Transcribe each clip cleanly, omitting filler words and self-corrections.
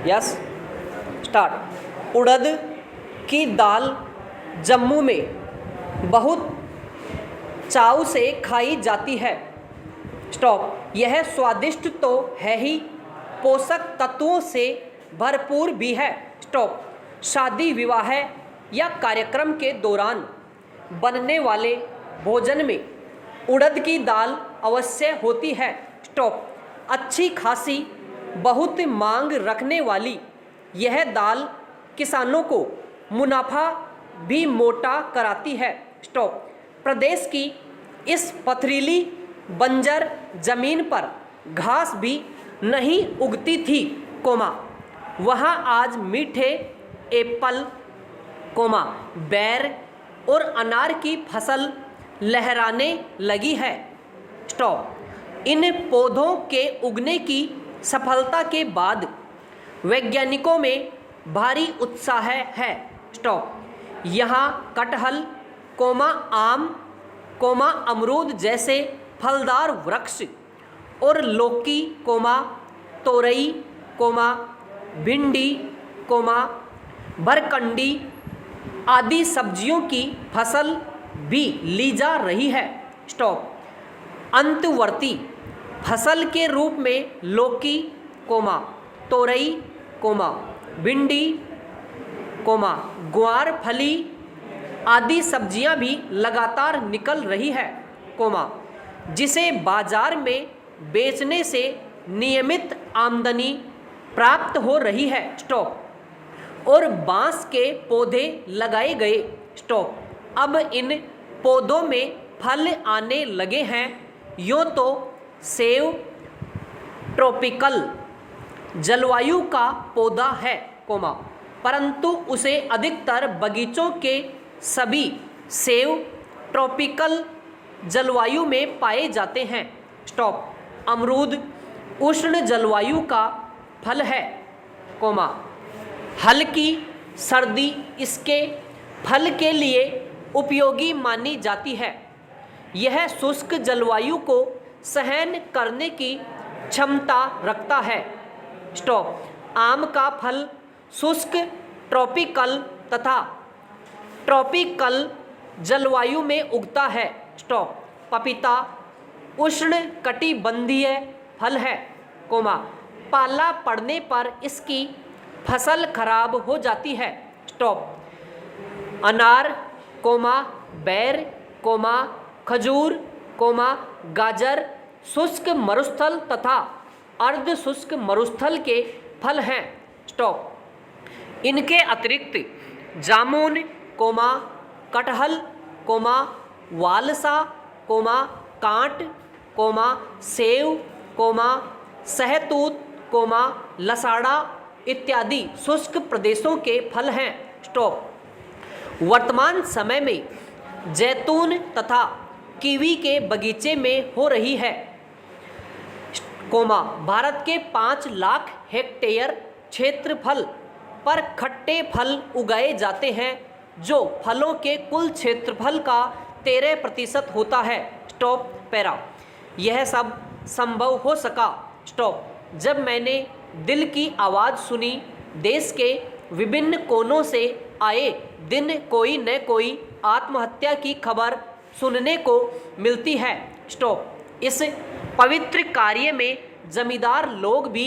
Yes start. उड़द की दाल जम्मू में बहुत चाव से खाई जाती है। स्टॉप। यह स्वादिष्ट तो है ही, पोषक तत्वों से भरपूर भी है। स्टॉप। शादी विवाह या कार्यक्रम के दौरान बनने वाले भोजन में उड़द की दाल अवश्य होती है। स्टॉप। अच्छी खासी बहुत मांग रखने वाली यह दाल किसानों को मुनाफा भी मोटा कराती है। स्टॉप। प्रदेश की इस पथरीली बंजर जमीन पर घास भी नहीं उगती थी, वहाँ आज मीठे एप्पल, बेर और अनार की फसल लहराने लगी है। स्टॉप। इन पौधों के उगने की सफलता के बाद वैज्ञानिकों में भारी उत्साह है। स्टॉप। यहाँ कटहल, आम, अमरूद जैसे फलदार वृक्ष और लौकी, तोरई, भिंडी, बरकंडी आदि सब्जियों की फसल भी ली जा रही है। स्टॉप। अंतवर्ती फसल के रूप में लौकी, तोरई, भिंडी, ग्वार फली आदि सब्जियां भी लगातार निकल रही है, जिसे बाजार में बेचने से नियमित आमदनी प्राप्त हो रही है। स्टॉप। और बांस के पौधे लगाए गए। स्टॉप। अब इन पौधों में फल आने लगे हैं। यूँ तो सेव ट्रॉपिकल जलवायु का पौधा है, परंतु उसे अधिकतर बगीचों के सभी सेव ट्रॉपिकल जलवायु में पाए जाते हैं। स्टॉप। अमरूद उष्ण जलवायु का फल है, हल्की सर्दी इसके फल के लिए उपयोगी मानी जाती है। यह शुष्क जलवायु को सहन करने की क्षमता रखता है। स्टॉप। आम का फल शुष्क ट्रॉपिकल तथा ट्रॉपिकल जलवायु में उगता है। स्टॉप। पपीता उष्ण कटिबंधीय फल है, पाला पड़ने पर इसकी फसल खराब हो जाती है। स्टॉप। अनार, बेर, खजूर, गाजर शुष्क मरुस्थल तथा अर्ध शुष्क मरुस्थल के फल हैं। स्टॉप। इनके अतिरिक्त जामुन, कटहल, वालसा, कांट, सेव, सहतूत, लसाड़ा इत्यादि शुष्क प्रदेशों के फल हैं। स्टॉप। वर्तमान समय में जैतून तथा कीवी के बगीचे में हो रही है, भारत के 5 लाख हेक्टेयर क्षेत्रफल पर खट्टे फल उगाए जाते हैं, जो फलों के कुल क्षेत्रफल का 13% होता है। Stop para. यह सब संभव हो सका, स्टॉप, जब मैंने दिल की आवाज़ सुनी। देश के विभिन्न कोनों से आए दिन कोई न कोई आत्महत्या की खबर सुनने को मिलती है। स्टॉप। इस पवित्र कार्य में जमींदार लोग भी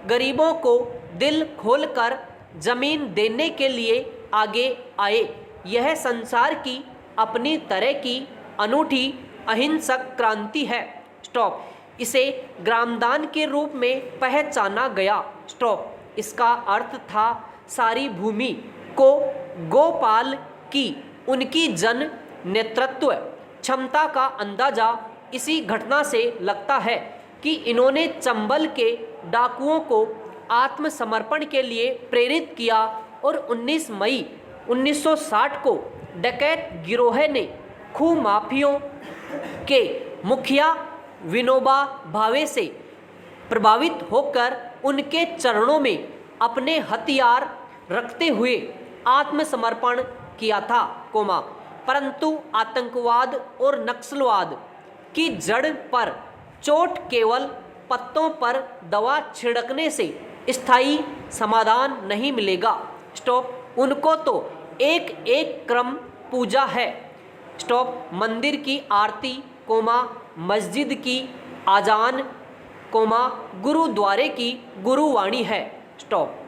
गरीबों को दिल खोलकर जमीन देने के लिए आगे आए। यह संसार की अपनी तरह की अनूठी अहिंसक क्रांति है। स्टॉप। इसे ग्रामदान के रूप में पहचाना गया। स्टॉप। इसका अर्थ था सारी भूमि को गोपाल की उनकी जन नेतृत्व क्षमता का अंदाजा इसी घटना से लगता है कि इन्होंने चंबल के डाकुओं को आत्मसमर्पण के लिए प्रेरित किया और 19 मई 1960 को डकैत गिरोह ने खूह माफियों के मुखिया विनोबा भावे से प्रभावित होकर उनके चरणों में अपने हथियार रखते हुए आत्मसमर्पण किया था, परंतु आतंकवाद और नक्सलवाद की जड़ पर चोट केवल पत्तों पर दवा छिड़कने से स्थायी समाधान नहीं मिलेगा। स्टॉप। उनको तो एक एक क्रम पूजा है। स्टॉप। मंदिर की आरती कोमा मस्जिद की आजान कोमा गुरुद्वारे की गुरुवाणी है। स्टॉप।